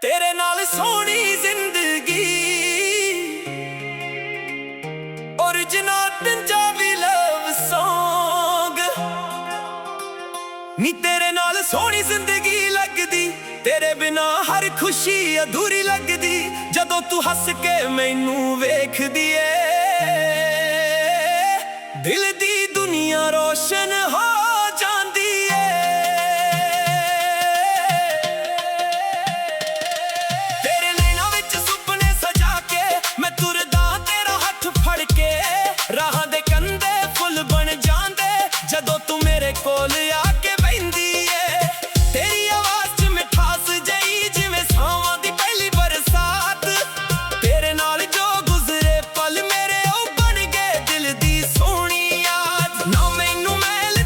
तेरे नाल सोहनी जिंदगी ओरिजिनल पंजाबी लव सॉन्ग नी तेरे नाल सोहनी जिंदगी लगदी तेरे बिना हर खुशी अधूरी लगदी जदों तू हस के मैनू वेखदी ए दिल दी दुनिया रोशन हो जांदी ए तेरे नैना विच सुपने सजा के मैं तुरदा तेरा हथ फड़ के राहां दे कंधे फुल बन जांदे जदों तू मेरे कोल आके बहिंदी ए तेरी आवाज़ च मिठास जई जिवें सावां दी पहली बरसात तेरे नाल जो गुजरे पल मेरे ओ बन गए दिल दी सोहनी याद ना मैनू मैल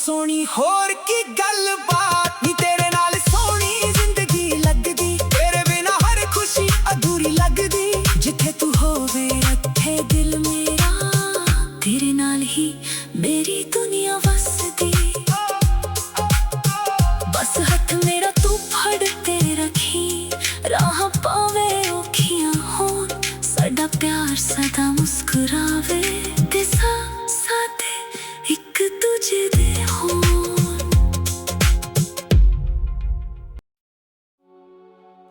सोनी होर की गलबात नी तेरे नाल सोनी जिंदगी लगदी तेरे बिना हर खुशी अधूरी लगदी जिथे तू होवे उत्थे दिल मेरा तेरे नाल ही मेरी दुनिया वसदी बस हथ मेरा तू फड़ ते रखी राह पावे औखियां होन साडा प्यार सदा मुस्कुरावे ते साथे एक दूजे दे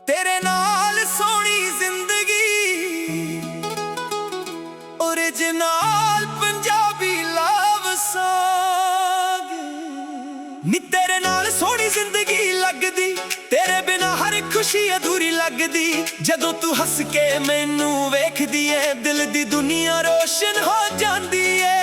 तेरे नाल सोनी जिंदगी ओरिजिनल पंजाबी लव सॉन्ग नी तेरे नाल सोनी जिंदगी लगदी तेरे बिना हर खुशी अधूरी लगदी जदों तू हस के मैनू वेखदी है दिल दी दुनिया रोशन हो जांदी है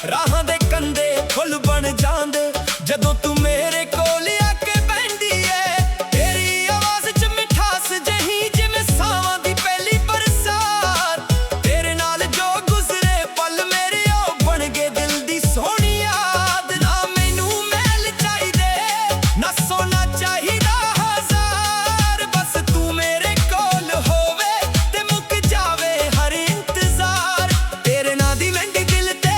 राहां दे कंधे फुल बन जांदे जदों तू मेरे कोल आके बैंदी है तेरी आवाज़ च मिठास जही जिवें सावां दी पहली बरसात तेरे नाल जो गुजरे पल मेरे ओ बन गए दिल दी सोहनी याद ना मैनू महल चाहिदे ना सोना चाहिदा हजार बस तू मेरे कोल होवे ते मुक जावे हर इंतजार तेरे नाल दी मेहंदी दिल ते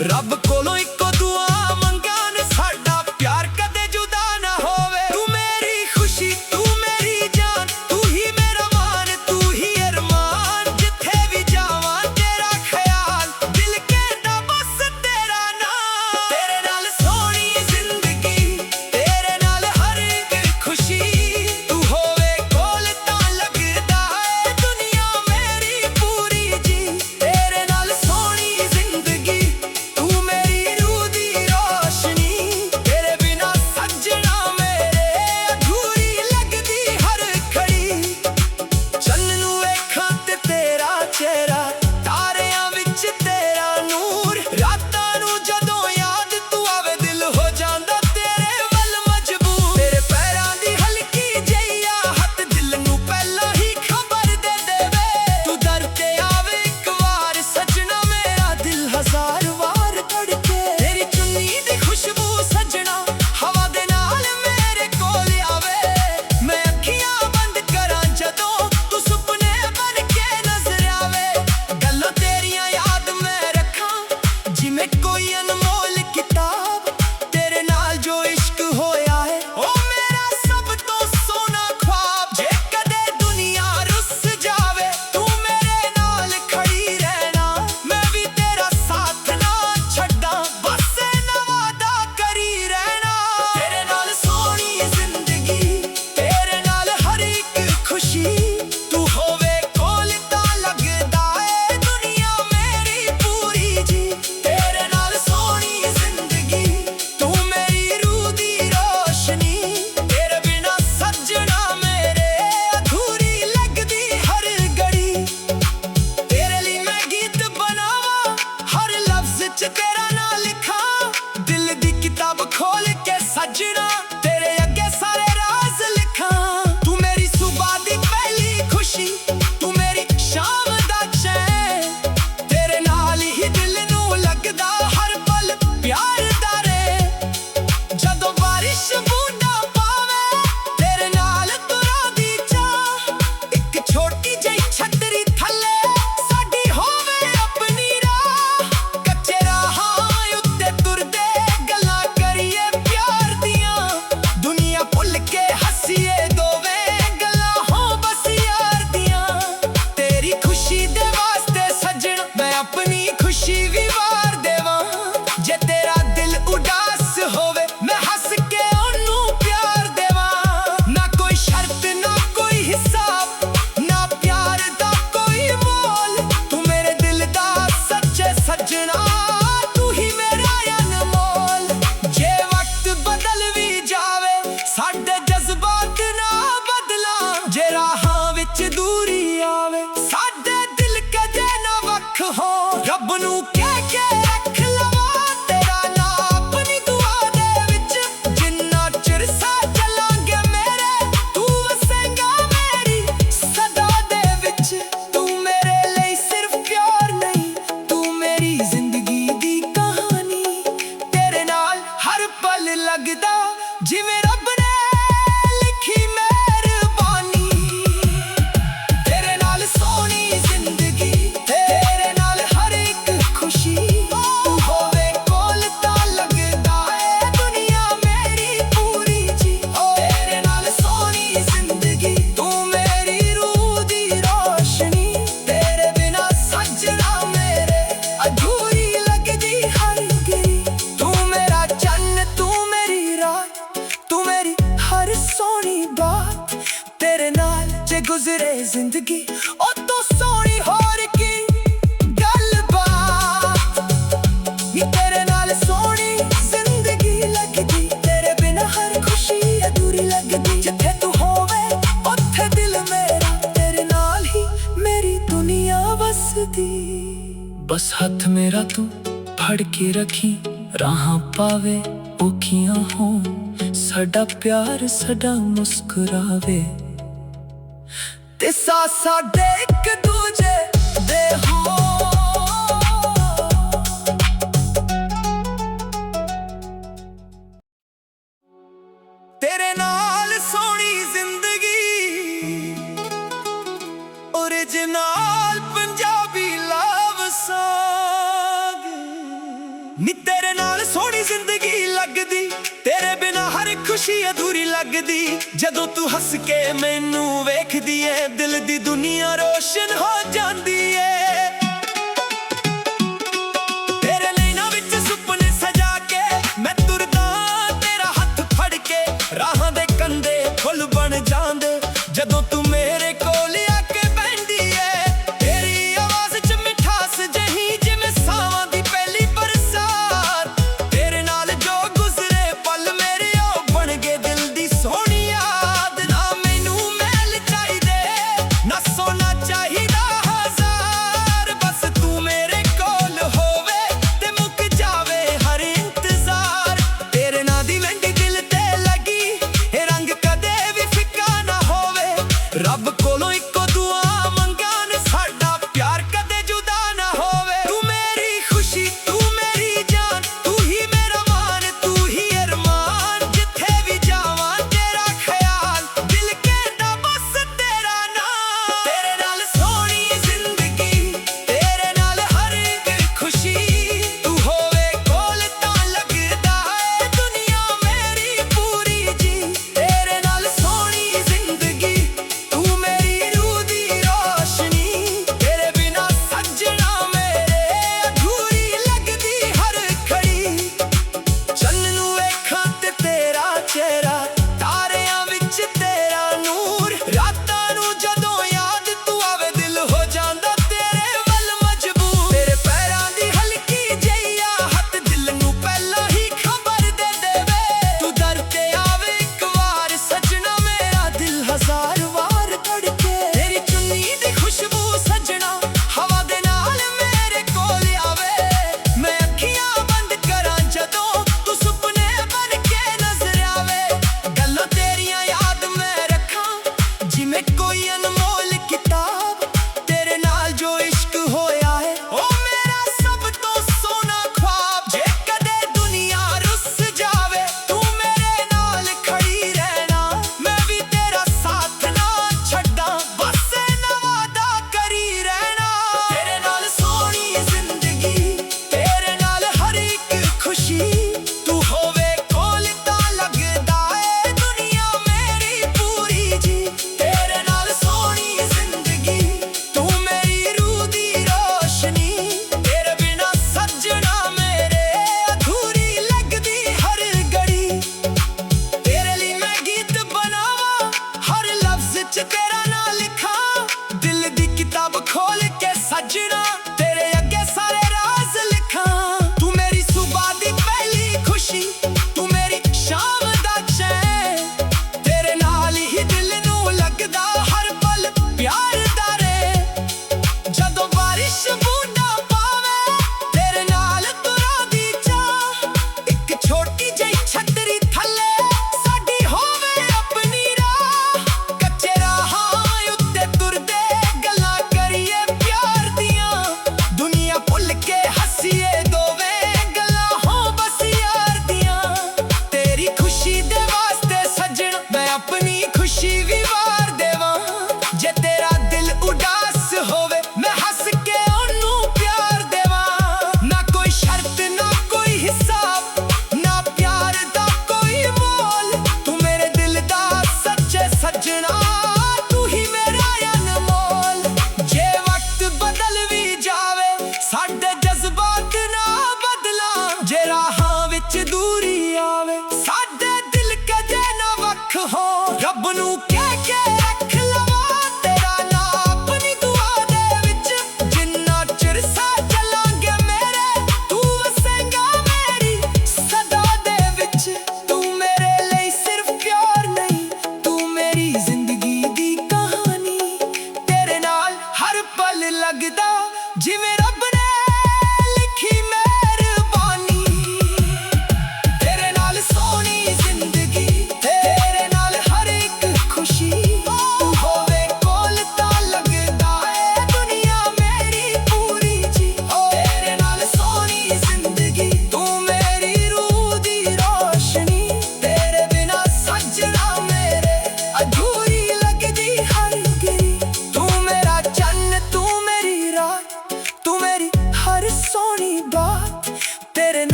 रब कोलों इको दुआ मंगान साडा प्यार कदे जुदा ना होवे तू मेरी खुशी तू मेरी जान तू ही मेरा मान तू ही अरमान जिथे भी जावां तेरा ख्याल दिल कहदा बस तेरा नाम तेरे नाल सोहनी जिंदगी तेरे नाल हर एक खुशी तू होवे कोल तां लगदा है दुनिया मेरी पूरी जी तेरे नाल सोहनी जिंदगी कोई अनमोल किताब तेरे नाल जो इश्क होया है ओ मेरा सब तो सोना ख्वाब जे कदे दुनिया रुस जावे तू मेरे नाल खड़ी रहना मैं भी तेरा साथ ना छड्डा बस ना वादा करी रहना तेरे नाल सोहनी जिंदगी तेरे नाल हर एक खुशी तू होवे कोल तां लगदा है दुनिया मेरी पूरी जी तेरा नाम लिखा दिल दी किताब खोल के सजना तेरे अगे सारे राज लिखा तू मेरी सुबह दी पहली खुशी तू मेरी शाम दा चैन तेरे नाल ही दिल नू लगदा हर पल प्यार दा रे जदों बारिश बूंदा पावे तेरे नाल तुरा दी चाह एक छोटी जही छतरी थल्ले साडी होवे अपनी राह कच्चे दुनिया भुल के हसीए दोवे गल्लां हो बस यार दियां तेरी खुशी दे वास्ते सजन मैं अपनी खुशी भी वार देवां जे तेरा दिल उदास होवे मैं हंस के ओनू प्यार देवां ना कोई शर्त ना कोई हिसाब ना प्यार दा कोई मोल तू मेरे दिल दा सच्चे सजना तू ही मेरा अनमोल जे वक्त बदल भी जावे साडे जज्बात ना बदला जे राहां विच दूरी आवे साडे दिल कदे ना वख हो रब नू कह के रख लवा तेरा नाम अपनी दुआ दे विच जिन्ना चिर सा चलांगे मेरे तू गुजरे जिंदगी ओ तो सोनी होर की गलबात नी तेरे नाल सोनी जिंदगी लगदी तेरे बिना हर खुशी अधूरी लगदी जिथे तू होवे उत्थे दिल मेरा तेरे नाल ही मेरी दुनिया वसदी बस हथ मेरा तू फड़ के रखी राहां पावे औखियां हो साडा प्यार साडा मुस्कुरावे ते साडे एक दूजे दे हो तेरे नाल सोनी जिंदगी ओरिजिनल पंजाबी लव सॉन्ग नी तेरे नाल सोनी जिंदगी लगदी तेरे बिना हर खुशी अधूरी लगदी जदों तू हंस के मैनू वेखदी है दिल दी दुनिया रोशन हो जांदी है तेरे नैना विच सुपने सजा के मैं तुरदा तेरा हथ फड़ के राहां दे कंधे फुल बन जांदे जदों तू मेरे कोल आके बैंदी है तेरी आवाज च मिठास जही जिवें सावां दी पहली बरसात तेरे नाल जो गुजरे पल मेरे ओ बन गए दिल दी सोहनी याद ना मैनू महल चाहिदे ना सोना चाहिदा हजार बस तू मेरे कोल होवे ते मुक जावे हर इंतजार तेरे नां दी मेहंदी दिल ते लगी ए रंग कदे भी फिक्का ना होवे रब कोलों इक्को दुआ मंगान साडा प्यार कदे जुदा ना होवे तू मेरी खुशी तू मेरी जान तू ही मेरा मान तू ही अरमान जिथे भी जावां तेरा ख्याल दिल कहदा बस तेरा नाम तेरे नाल सोहनी जिंदगी तेरे नाल हर एक खुशी तू होवे कोल तां लगदा है दुनिया मेरी पूरी जी तेरे नाल सोहनी जिंदगी तू मेरी रूह दी रोशनी तेरे बिना सजना मेरे अधूरी लगदी हर घड़ी चन्न नू वेखां ते तेरा चेहरा तारियां विच तेरा नूर रातां नू जदों याद तू आवे दिल हो जांदा तेरे वल मजबूर तेरे पैरां दी हल्की जही आहट दिल नू पहला ही खबर दे देवे तू दर ते आवे एक वार सजना मेरा दिल हजार वार धड़के तेरी चुन्नी दी खुशबू सजना हवा दे नाल मेरे कोल आवे मैं अखियां बंद करां जदों तू सुपने बन के नजर आवे गल्लां तेरियां याद मैं रखां जिवें कोई अनमोल किताब तेरे नाल जो इश्क होया है ओ मेरा सब तो सोना ख्वाब जे कदे दुनिया रुस जावे तू मेरे नाल खड़ी रहना मैं भी तेरा साथ ना छड्डां बस ना वादा करी रहना तेरे नाल सोहनी जिंदगी तेरे नाल हर एक खुशी तू होवे कोल तां लगदा है दुनिया मेरी पूरी जी तेरे नाल सोहनी जिंदगी तू मेरी रूह दी रोशनी तेरे बिना सजना मेरे अधूरी लगदी हर घड़ी तेरे लिए मैं गीत बनावां हर लफ्ज च तेरा नाम लिखां दिल दी किताब खोल के सजना तेरे अगे सारे राज लिखां तू मेरी सुबह दी पहली खुशी तू मेरी शाम दा चैन तेरे नाल ही दिल नू लगदा हर पल प्यार दा रे जदों बारिश बूंदा पावे तेरे नाल तुरां दी चाह एक छोटी जही छतरी थल्ले साडी होवे अपनी राह कच्चे राहां उत्ते तुरदे गल्लां करिए प्यार दियां दुनिया भुल के हसीए दोवे गल्लां हो बस यार दियां तेरी खुशी दे वास्ते सजना मैं अपनी खुशी भी वार देवां जे तेरा दिल उदास होवे मैं हंस के ओनू प्यार देवां ना कोई शर्त ना कोई हिसाब ना प्यार दा कोई मोल तू मेरे दिल दा सच्चे सजना तू ही मेरा अनमोल जे वक्त बदल भी जावे साडे जज्बात ना बदला जे राहां विच दूरी आवे साडे दिल कदे ना वख हो रब नू कह के रख लवां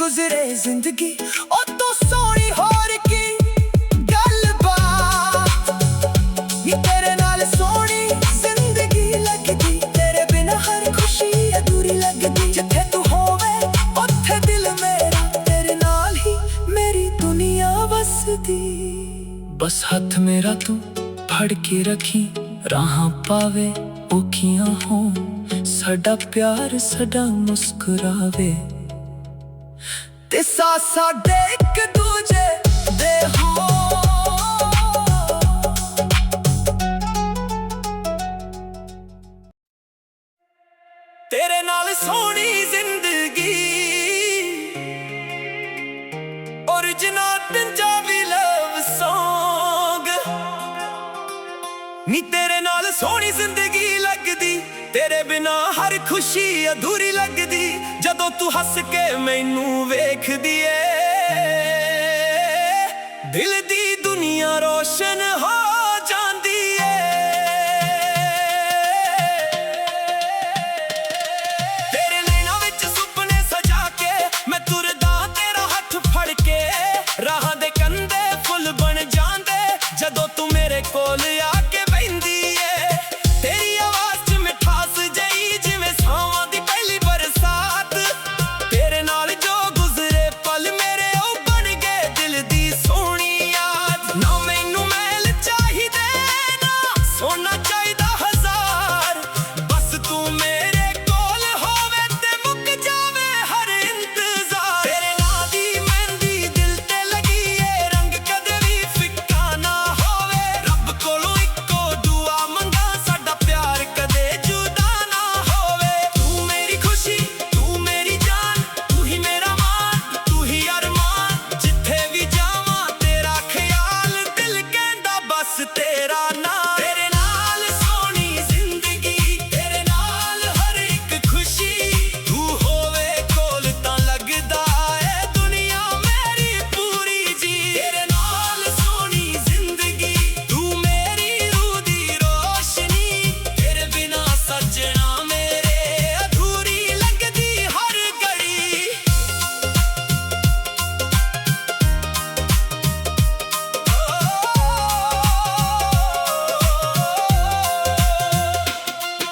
गुजरे जिंदगी ओ तो सोनी होर की गलबात नी तेरे नाल सोनी जिंदगी लगदी तेरे बिना हर खुशी अधूरी लगदी जिथे तू होवे उत्थे दिल मेरा तेरे नाल ही मेरी दुनिया वसदी बस हाथ मेरा तू फड़ के रखी राहां पावे औखियां हों साडा प्यार साडा मुस्कुरावे ते साडे एक दूजे दे हो तेरे नाल सोनी जिंदगी ओरिजिनल पंजाबी लव सॉन्ग नी तेरे नाल सोनी जिंदगी लगदी तेरे बिना हर खुशी अधूरी लगदी जदों तू हस के मैनू वेखदी ए दिल दी दुनिया रोशन हो जांदी ए तेरे नैना विच सुपने सजा के मैं तुरदा तेरा हथ फड़ के राहां दे कंधे फुल बन जांदे जदों तू मेरे कोल आके बहिंदी ए तेरी आवाज़ च मिठास जई जिवें सावां दी पहली बरसात तेरे नाल जो गुजरे पल मेरे ओ बन गए दिल दी सोहनी याद ना मैनू मैल चाहिदे ना सोना चाहिदा हजार बस तू मेरे कोल होवे ते मुक जावे हर इंतजार तेरे नां दी मेहंदी दिल ते लगी ए रंग कदे भी फिक्का ना होवे रब कोलों इक्को दुआ मंगा साडा प्यार कदे जुदा ना होवे तू मेरी खुशी तू मेरी जान तू ही मेरा मान तू ही अरमान जिथे भी जावां तेरा ख्याल दिल कहंदा बस तेरा नाम तेरे नाल सोनी जिंदगी तेरे नाल हर एक खुशी तू होवे कोल तां लगदा ए दुनिया मेरी पूरी जी तेरे नाल सोनी जिंदगी तू मेरी रूह दी रोशनी तेरे बिना सजना मेरे अधूरी लगदी हर घड़ी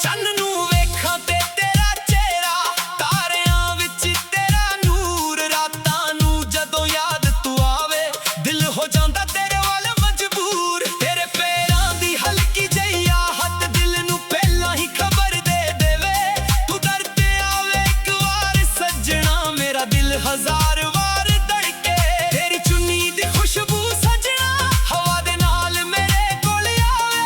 चन्न नू वेखां ते तेरा चेहरा तारियां विच तेरा नूर रातां नू जदों याद तू आवे दिल हो जांदा तेरे वाल मजबूर तेरे पैरां दी हल्की जही आहट दिल नू पहलां ही खबर दे देवे तू डरते आवे एक वार सजना मेरा दिल हजार वार धड़के तेरी चुन्नी दी खुशबू सजना हवा दे नाल मेरे कोल आवे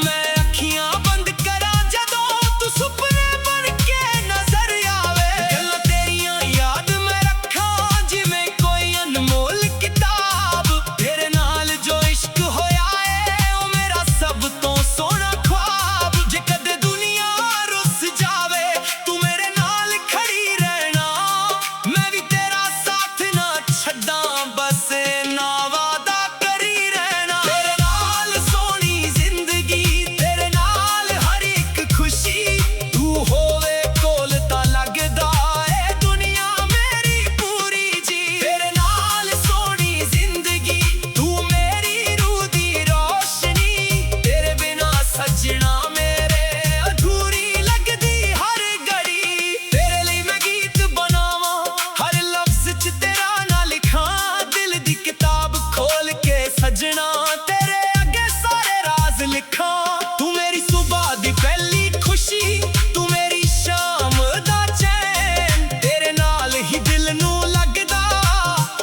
मैं अखियां बंद करां जदों तू सुपने बन के नजर आवे गल्लां तेरियां याद मैं रखां जिवें कोई अनमोल किताब तेरे नाल जो इश्क होया है ओ मेरा सब तो सोहना ख्वाब जे कदे दुनिया रुस जावे तू मेरे नाल खड़ी रहना मैं भी तेरा साथ ना छड्डां बस ना वादा करी रहना तेरे नाल सोहनी जिंदगी तेरे नाल हर एक खुशी तू होवे कोल तां लगदा ए दुनिया मेरी पूरी जी तेरे नाल सोहनी जिंदगी तू मेरी रूह दी रोशनी तेरे बिना सजना मेरे अधूरी लगदी हर घड़ी तेरे ਲਈ मैं गीत बनावां हर लफ्ज़ च तेरा ना लिखां दिल दी किताब खोल के सजना तेरे अगे सारे राज लिखां तू मेरी सुबह दी पहली खुशी तू मेरी शाम दा चैन तेरे नाल ही दिल नू लगदा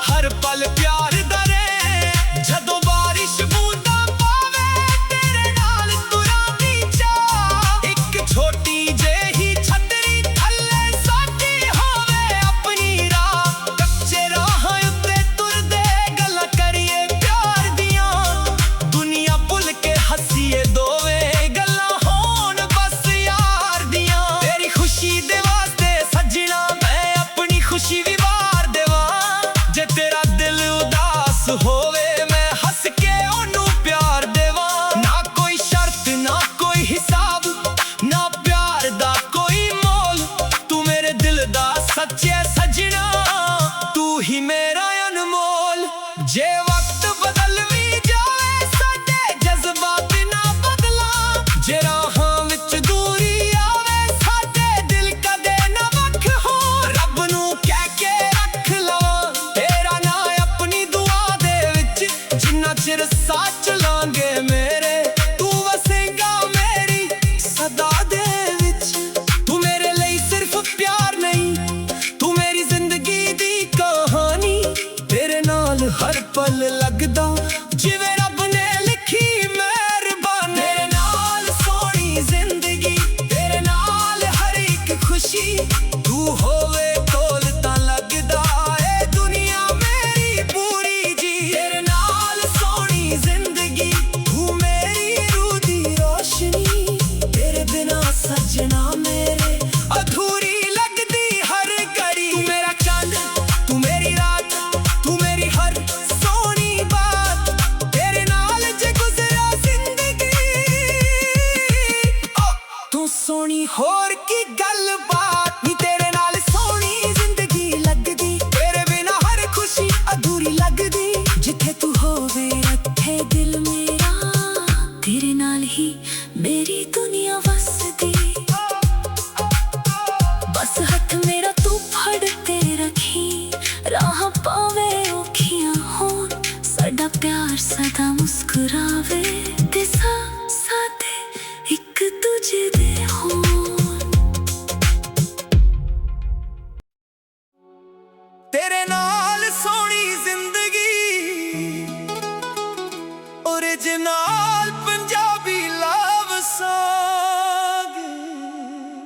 हर पल प्यार दा रैन जदों बारिश बूंदा पावे तेरे नाल तुरां दी चाह एक छोटी जेही छतरी थल्ले साडी होवे अपनी राह कच्चे राहां उत्ते तुरदे गल्लां करिए प्यार दियां दुनिया भुल के हसीए दोवे गल्लां होण बस यार दियां तेरी खुशी दे वास्ते सजना मैं अपनी खुशी भी वार देवां जे तेरा दिल उदास होवे मैं हस के ओनू प्यार देवां ना कोई शर्त ना कोई हिसाब ना प्यार दा कोई मोल तू मेरे दिल दा सच्चे सजना तू ਤੇਰੇ ਨਾਲ ਹੀ ਮੇਰੀ ਦੁਨੀਆ ਵਸਦੀ। ਬਸ ਹੱਥ ਮੇਰਾ ਤੂੰ ਫੜ ਕੇ ਰੱਖੀ, ਰਾਹਾਂ ਪਾਵੇ ਔਖੀਆਂ ਹੋਣ, ਸਾਡਾ ਪਿਆਰ ਸਦਾ ਮੁਸਕਰਾਵੇ ਤੇ ਸਾਡੇ ਇੱਕ ਦੂਜੇ ਦੇ ਹੋਣ। ਤੇਰੇ ਨਾਲ ਸੋਹਣੀ ਜ਼ਿੰਦਗੀ ओरिजिनल पंजाबी लव सॉन्ग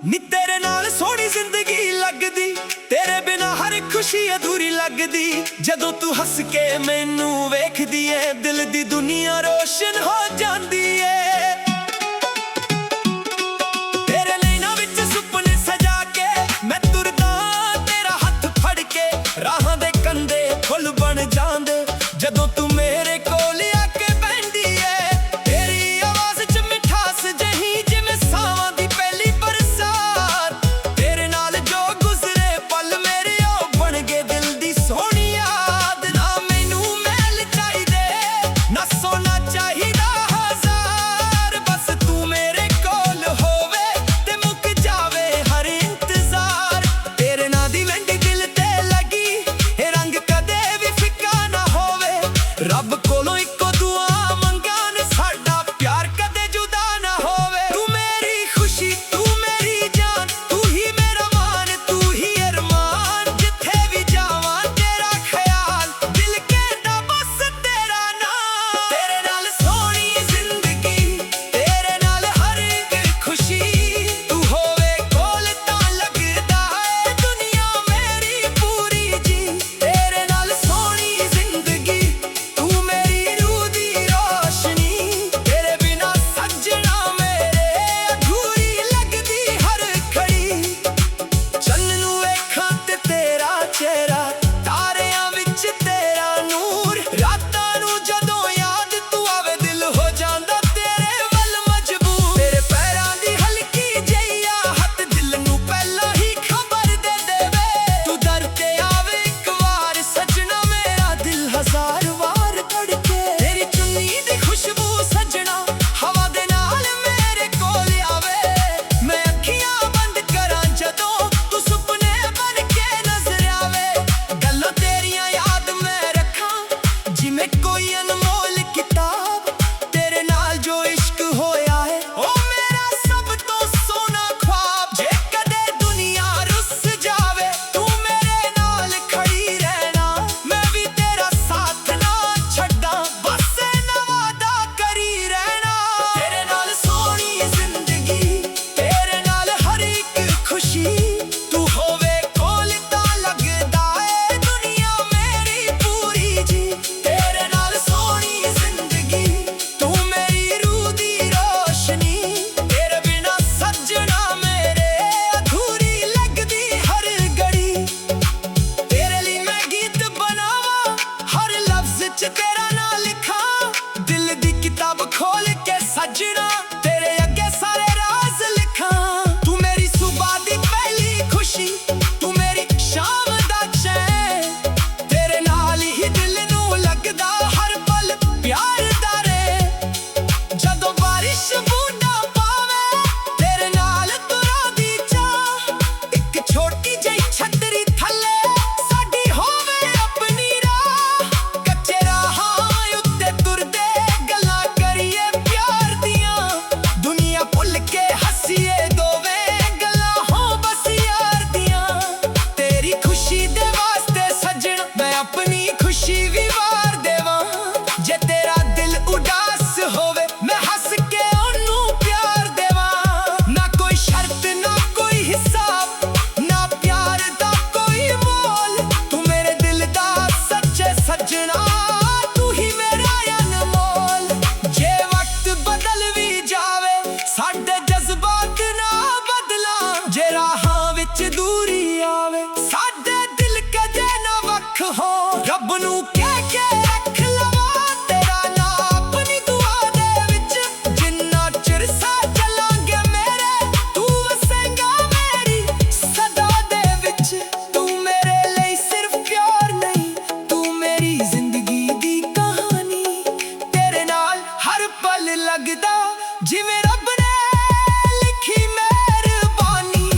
नी। तेरे नाल सोहनी जिंदगी लगदी, तेरे बिना हर खुशी अधूरी लगदी। जदों तू हस के मैनू वेखदी है, दिल दी दुनिया रोशन हो जांदी है। तेरे नैनां विच सुपने सजा के मैं तुरदा, तेरा हथ फड़ के राहां दे कंधे फुल बन जांदे। जदों तू मेरे कोल सोना चाहिदा ਜਿਵੇਂ ਰੱਬ ਨੇ ਲਿਖੀ ਮਿਹਰਬਾਨੀ।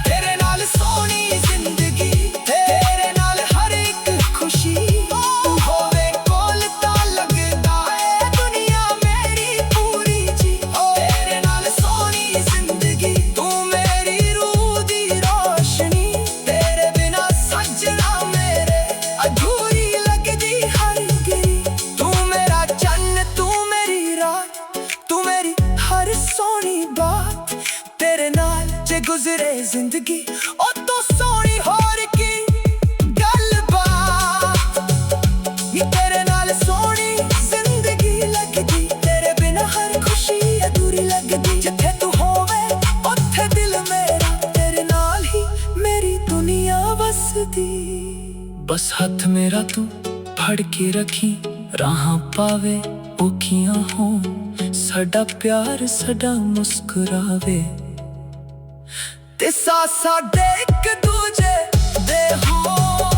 ਤੇਰੇ ਨਾਲ ਸੋਹਣੀ ਜ਼ਿੰਦਗੀ, ਤੇਰੇ ਨਾਲ ਹਰ ਇੱਕ ਖੁਸ਼ੀ। ਤੂੰ ਹੋਵੇ ਕੋਲ ਤਾਂ ਲੱਗਦਾ ਏ ਦੁਨੀਆ ਮੇਰੀ ਪੂਰੀ ਜੀ। ਤੇਰੇ ਨਾਲ ਸੋਹਣੀ ਜ਼ਿੰਦਗੀ, ਤੂੰ ਮੇਰੀ ਰੂਹ ਦੀ ਰੋਸ਼ਨੀ। ਤੇਰੇ ਬਿਨਾ ਸੱਜਣਾ ਮੇਰੇ ਅਧੂਰੀ ਲੱਗਦੀ ਹਰ ਗਈ। ਤੂੰ ਮੇਰਾ ਚੰਨ, ਤੂੰ ਮੇਰੀ ਰਾਤ, ਤੂੰ ਮੇਰੀ ਹਰ ਸੋਹਣੀ ਬਾਤ। ਤੇਰੇ ਨਾਲ ਜੇ ਗੁਜ਼ਰੇ ਜ਼ਿੰਦਗੀ, ਉਹ ਤੋਂ ਸੋਹਣੀ ਹੋਰ ਕੀ ਗੱਲਬਾਤ। ਨੀ ਤੇਰੇ ਨਾਲ ਸੋਹਣੀ ਜ਼ਿੰਦਗੀ ਲੱਗਦੀ, ਤੇਰੇ ਬਿਨਾ ਹਰ ਖੁਸ਼ੀ ਅਧੂਰੀ ਲੱਗਦੀ। ਜਿੱਥੇ ਤੂੰ ਹੋਵੇ ਉੱਥੇ ਦਿਲ ਮੇਰਾ, ਤੇਰੇ ਨਾਲ ਹੀ ਮੇਰੀ ਦੁਨੀਆ ਵਸਦੀ। ਬਸ ਹੱਥ ਮੇਰਾ ਤੂੰ ਫੜ ਕੇ ਰੱਖੀ, ਰਾਹਾਂ ਪਾਵੇ ਔਖੀਆਂ ਹੋਣ। ਸਾਡਾ ਪਿਆਰ ਸਦਾ ਮੁਸਕਰਾਵੇ, ਤੇ ਸਾਹ ਸਾਡੇ ਇੱਕ ਦੂਜੇ ਦੇ ਹੋਣ।